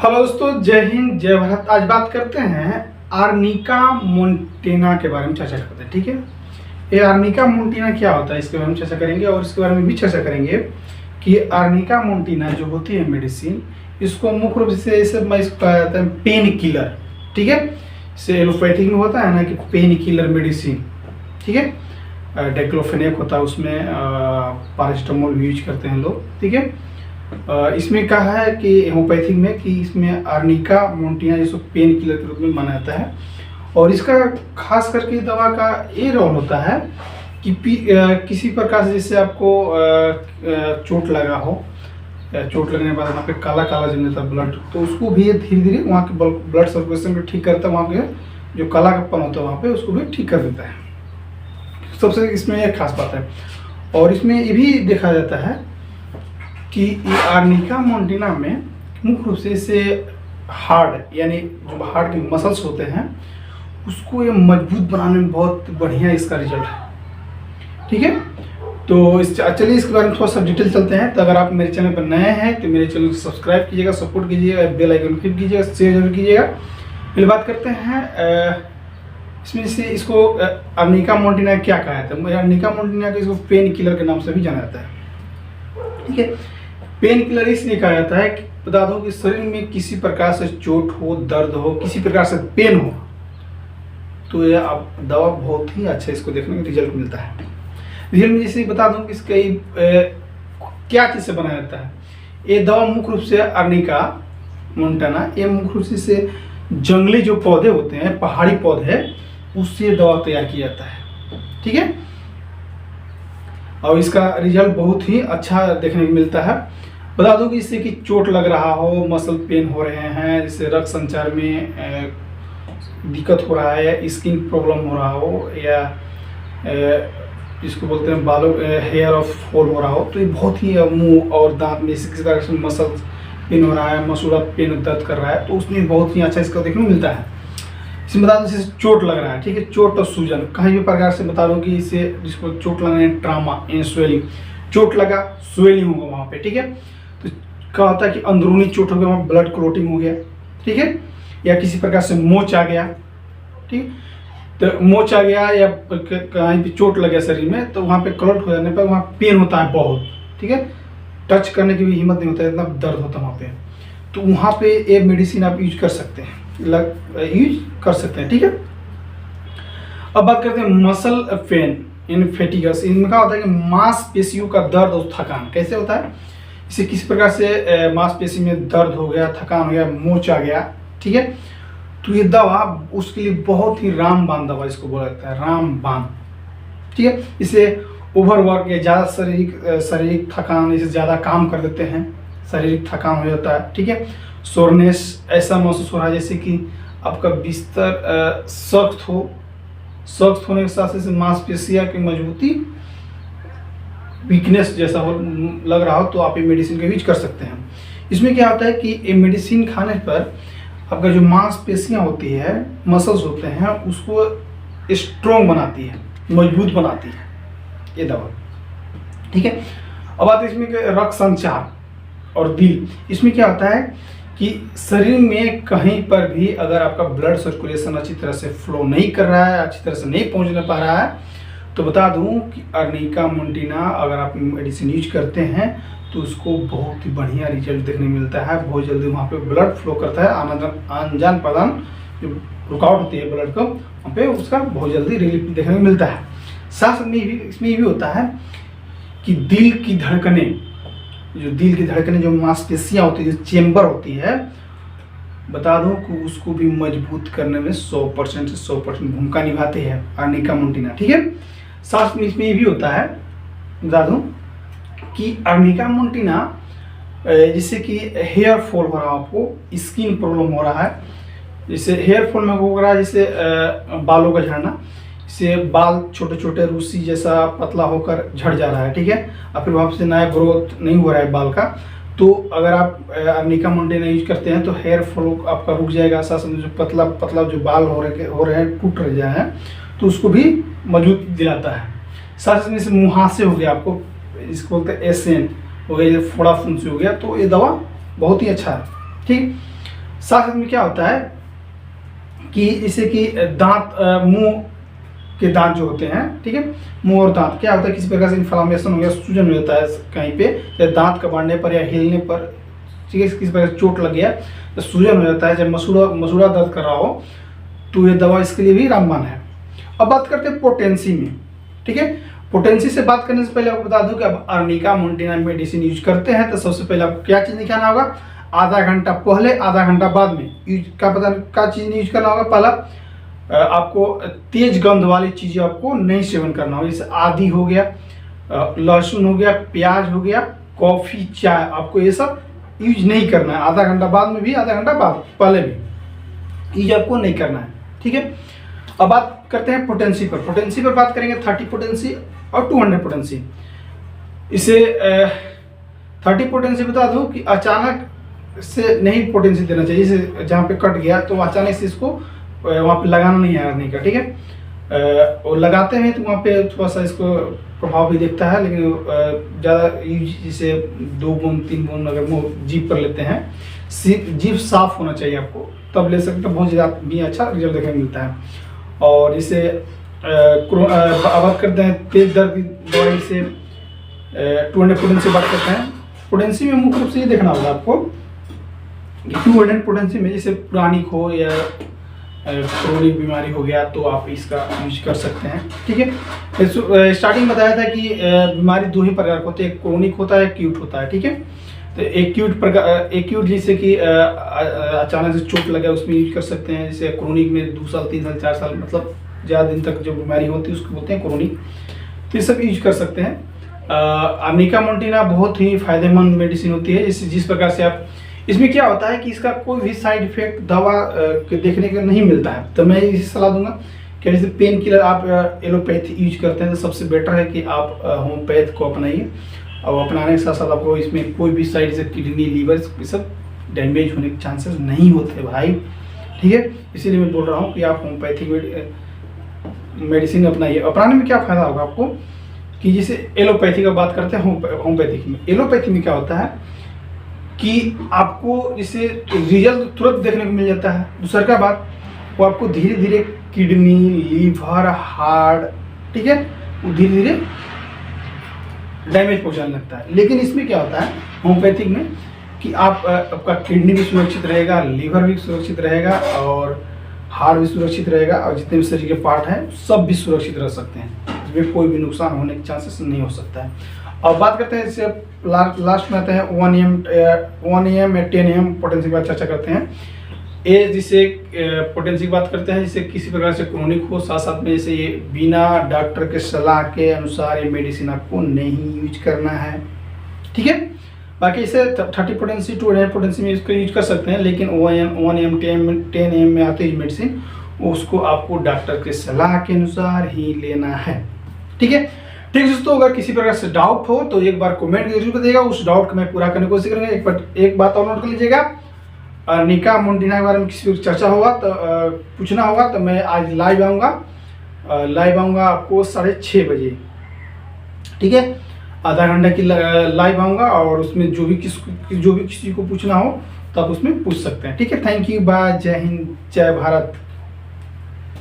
Hello दोस्तों, जय हिंद जय भारत। आज बात करते हैं आर्निका मोंटेना के बारे में चर्चा करते हैं। ठीक है, ये आर्निका मोंटेना क्या होता है इसके बारे में चर्चा करेंगे और इसके बारे में भी चर्चा करेंगे कि आर्निका मोंटेना जो होती है मेडिसिन, इसको मुख्य रूप से इसे कहा जाता है पेन किलर। ठीक है, इसे एलोपैथिक में होता है ना कि पेन किलर मेडिसिन। ठीक है, डाइक्लोफेनेक होता है उसमें, पैरासिटामोल भी यूज करते हैं लोग। ठीक है, इसमें कहा है कि होम्योपैथिक में कि इसमें आर्निका मोंटेना जिसको पेन किलर के रूप में माना जाता है। और इसका खास करके दवा का ये रोल होता है कि किसी प्रकार से जैसे आपको चोट लगा हो, चोट लगने के बाद वहाँ पे काला काला जम जाता है ब्लड, तो उसको भी ये धीरे धीरे वहाँ के ब्लड सर्कुलेशन को ठीक करता है। वहाँ पे जो कालापन होता है वहाँ पे उसको भी ठीक कर देता है। सबसे इसमें एक खास बात है। और इसमें ये भी देखा जाता है कि ये आर्निका मोंटेना में मुख्य रूप से इसे हार्ड यानी जो हार्ट के मसल्स होते हैं उसको ये मजबूत बनाने में बहुत बढ़िया इसका रिजल्ट है। ठीक है, तो चलिए इसके बारे में थोड़ा सा डिटेल चलते हैं। तो अगर आप मेरे चैनल पर नए हैं तो मेरे चैनल को सब्सक्राइब कीजिएगा, सपोर्ट कीजिएगा, बेल आइकन क्लिक कीजिएगा, शेयर जरूर कीजिएगा। फिर बात करते हैं इसमें से इसको आर्निका मोंटेना क्या कहा जाता है। आर्निका मोंटेना को इसको पेन किलर के नाम से भी जाना जाता है। ठीक है, पेन किलर इसलिए कहा जाता है कि बता दो कि शरीर में किसी प्रकार से चोट हो, दर्द हो, किसी प्रकार से पेन हो, तो यह आप दवा बहुत ही अच्छा इसको देखने में रिजल्ट मिलता है। रिजल्ट में जैसे बता दूं कि इसका क्या चीज़ से बनाया जाता है। ये दवा मुख्य रूप से आर्निका मोंटेना, ये मुख्य रूप से जंगली जो पौधे होते हैं, पहाड़ी पौधे, उससे दवा तैयार किया जाता है। ठीक है, और इसका रिजल्ट बहुत ही अच्छा देखने को मिलता है। बता दूं कि इससे कि चोट लग रहा हो, मसल पेन हो रहे हैं, जैसे रक्त संचार में दिक्कत हो रहा है, स्किन प्रॉब्लम हो रहा हो, या जिसको बोलते हैं बालों हेयर ऑफ फॉल हो रहा हो, तो ये बहुत ही मुंह और दांत में किसी तरह से मसल पेन हो रहा है, मसूड़ा पेन दर्द कर रहा है, तो उसमें बहुत ही अच्छा इसका देखने को मिलता है। इसमें बता दूं जैसे चोट लग रहा है, ठीक है, चोट और सूजन कहीं भी प्रकार से बता दूं कि इसे जिसको चोट लगना है, ट्रामा इन स्वेलिंग, चोट लगा स्वेलिंग होगा वहाँ पे। ठीक है, तो क्या होता है कि अंदरूनी चोट हो गया, वहाँ ब्लड क्लोटिंग हो गया। ठीक है, या किसी प्रकार से मोच आ गया। ठीक, तो मोच आ गया या कहीं भी चोट लग गया शरीर में, तो वहाँ पे क्लॉट हो जाने पर वहाँ पेन होता है बहुत। ठीक है, टच करने की भी हिम्मत नहीं होता है, इतना दर्द होता है वहाँ पे। तो वहाँ पे ये मेडिसिन आप यूज कर सकते हैं, यूज कर सकते हैं। ठीक है, अब बात करते हैं मसल पेन इन फैटिगस। इनमें क्या होता है कि मांसपेशियों का दर्द और थकान कैसे होता है। इसे किसी प्रकार से मांसपेशी में दर्द हो गया, थकान हो गया, मोच आ गया, ठीक है, तो ये दवा उसके लिए बहुत ही रामबाण दवा इसको बोला जाता है, रामबाण। ठीक है, इसे ओवरवर्क या ज़्यादा शारीरिक थकान, इसे ज़्यादा काम कर देते हैं, शारीरिक थकान हो जाता है। ठीक है, सोरनेस ऐसा महसूस हो रहा है जैसे कि आपका बिस्तर सख्त हो, सख्त होने के साथ साथ मांसपेशियाँ की मजबूती, वीकनेस जैसा हो लग रहा हो, तो आप ये मेडिसिन का यूज कर सकते हैं। इसमें क्या होता है कि ये मेडिसिन खाने पर आपका जो मांसपेशियाँ होती है, मसल्स होते हैं, उसको स्ट्रॉन्ग बनाती है, मजबूत बनाती है ये दवा। ठीक है, अब आते हैं इसमें रक्त संचार और दिल। इसमें क्या होता है कि शरीर में कहीं पर भी अगर आपका ब्लड सर्कुलेशन अच्छी तरह से फ्लो नहीं कर रहा है, अच्छी तरह से नहीं पहुंच पा रहा है, तो बता दूं कि आर्निका मोंटेना अगर आप मेडिसिन यूज करते हैं तो उसको बहुत ही बढ़िया रिजल्ट देखने मिलता है। बहुत जल्दी वहाँ पे ब्लड फ्लो करता है, आदान प्रदान जो रुकावट होती है ब्लड को, वहाँ पे उसका बहुत जल्दी रिलीफ देखने को मिलता है। साथ में इसमें ये भी होता है कि दिल की धड़कने, जो मांसपेशियाँ होती है, जो चेम्बर होती है, बता दूं कि उसको भी मजबूत करने में 100% से 100% भूमिका निभाते हैं आर्निका मोंटेना। ठीक है, साथ में इसमें ये भी होता है, बता दूं कि आर्निका मोंटेना जिससे कि हेयर फॉल हो रहा है, आपको स्किन प्रॉब्लम हो रहा है, जैसे हेयर फॉल में हो रहा है, जैसे बालों का झड़ना, से बाल छोटे छोटे रूसी जैसा पतला होकर झड़ जा रहा है। ठीक है, और फिर वापस से नया ग्रोथ नहीं हो रहा है बाल का, तो अगर आप आर्निका मोंटेना यूज करते हैं तो हेयर फॉल आपका रुक जाएगा। साथ साथ जो पतला पतला जो बाल हो रहे हैं टूट रहे हैं, तो उसको भी मजबूत दिलाता है। साथ में मुहासे हो गया, आपको इसको बोलते हैं एसेंट हो गया, फोड़ा फुंसी हो गया, तो ये दवा बहुत ही अच्छा है। ठीक, साथ साथ में क्या होता है कि इससे कि दांत, मुंह के दांत जो होते हैं, ठीक है, मुंह और दांत, क्या होता है किसी प्रकार से इन्फ्लामेशन हो गया, सूजन हो जाता है कहीं पे, या दांत कबाड़ने पर या हिलने पर, ठीक है, किसी प्रकार से चोट लग गया तो सूजन हो जाता है, जब मसूड़ा दर्द कर रहा हो, तो ये दवा इसके लिए भी रामबाण है। अब बात करते हैं पोटेंसी में, ठीक है। पोटेंसी से बात करने से पहले आपको बता दूं कि अब आर्निका मोन्टेना मेडिसिन यूज करते हैं तो सबसे पहले आपको क्या चीज़ दिखाना होगा, आधा घंटा पहले आधा घंटा बाद में यूज का पता क्या चीज़ नहीं यूज करना होगा। पहला आपको तेज गंध वाली चीज़ें आपको नहीं सेवन करना होगा, जैसे आदि हो गया, लहसुन हो गया, प्याज हो गया, कॉफ़ी, चाय, आपको ये सब यूज नहीं करना है। आधा घंटा बाद में भी, आधा घंटा बाद पहले भी यूज आपको नहीं करना है, ठीक है। अब बात करते हैं पोटेंसी पर। पोटेंसी पर बात करेंगे 30 पोटेंसी और 200 पोटेंसी। इसे 30 पोटेंसी बता दूं कि अचानक से नहीं पोटेंसी देना चाहिए, जैसे जहाँ पे कट गया तो अचानक से इसको वहाँ पे लगाना नहीं है आर्निका, ठीक है। और लगाते हैं तो वहाँ पे थोड़ा सा इसको प्रभाव भी देखता है, लेकिन ज़्यादा यूज जैसे 2 बूंद 3 बूंद अगर मुँह जीभ पर लेते हैं, जीभ साफ होना चाहिए आपको, तब ले सकते हैं, बहुत ज़्यादा भी अच्छा रिजल्ट देखने को मिलता है। और इसे बात करते हैं तेज दर्द की दवाई से 200 पोटेंसी बात करते हैं। पोटेंसी में मुख्य रूप से ये देखना होगा आपको कि 200 पोटेंसी में जैसे पुरानी हो या क्रोनिक बीमारी हो गया तो आप इसका यूज कर सकते हैं, ठीक है। स्टार्टिंग बताया था कि बीमारी 2 ही प्रकार की होती है, क्रोनिक होता है, एक्यूट होता है, ठीक है। तो एक्यूट जैसे कि अचानक से चोट लगा उसमें यूज कर सकते हैं, जैसे क्रोनिक में 2 साल 3 साल 4 साल मतलब ज़्यादा दिन तक जो बीमारी होती है उसको बोलते हैं क्रोनिक, तो ये सब यूज कर सकते हैं। आर्निका मोन्टेना बहुत ही फायदेमंद मेडिसिन होती है। जिस प्रकार से आप, इसमें क्या होता है कि इसका कोई भी साइड इफेक्ट दवा के देखने का नहीं मिलता है, तो मैं इसी सलाह दूंगा कि जैसे पेन किलर आप एलोपैथी यूज करते हैं तो सबसे बेटर है कि आप होम्योपैथ को अपनाइए, और अपनाने के साथ साथ आपको इसमें कोई भी साइड से किडनी, लीवर, ये सब डैमेज होने के चांसेस नहीं होते भाई, ठीक है। इसीलिए मैं बोल रहा हूँ कि आप होम्योपैथिक मेडिसिन अपनाइए। अपनाने में क्या फ़ायदा होगा आपको कि जैसे एलोपैथी का बात करते हैं, होम्योपैथिक में, एलोपैथी में क्या होता है कि आपको जैसे रिजल्ट तुरंत देखने को मिल जाता है। दूसरा का बात, वो आपको धीरे धीरे किडनी, लीवर, हार्ट, ठीक है, वो धीरे धीरे डैमेज पहुंचाने लगता है। लेकिन इसमें क्या होता है होम्योपैथिक में कि आपका किडनी भी सुरक्षित रहेगा, लीवर भी सुरक्षित रहेगा, और हार्ट भी सुरक्षित रहेगा, और जितने भी शरीर के पार्ट हैं सब भी सुरक्षित रह सकते हैं, इसमें कोई भी नुकसान होने के चांसेस नहीं हो सकता है। अब बात करते हैं इससे लास्ट में आते हैं 1 AM या 10 AM पोटेंसी की बात चर्चा करते हैं। ये जिसे पोटेंसी की बात करते हैं, जिसे किसी प्रकार से क्रोनिक हो, साथ साथ में जैसे ये बिना डॉक्टर के सलाह के अनुसार ये मेडिसिन आपको नहीं यूज करना है, ठीक है। बाकी इसे 30 पोटेंसी 200 पोटेंसी में इसको यूज कर सकते हैं, लेकिन 1 AM 10 AM में आते हैं मेडिसिन, उसको आपको डॉक्टर के सलाह के अनुसार ही लेना है, ठीक है। ठीक दोस्तों, अगर किसी प्रकार से डाउट हो तो एक बार कमेंट जरूर बताइएगा, उस डाउट को मैं पूरा करने की कोशिश करूँगा। एक बात और नोट कर लीजिएगा, आर्निका मोन्टेना के बारे में किसी को चर्चा होगा तो पूछना होगा तो मैं आज लाइव आऊँगा आपको 6:30 बजे, ठीक है। आधा घंटा की लाइव आऊँगा, और उसमें जो भी किसी को पूछना हो तो आप उसमें पूछ सकते हैं, ठीक है। थैंक यू, बाय, जय हिंद, जय भारत।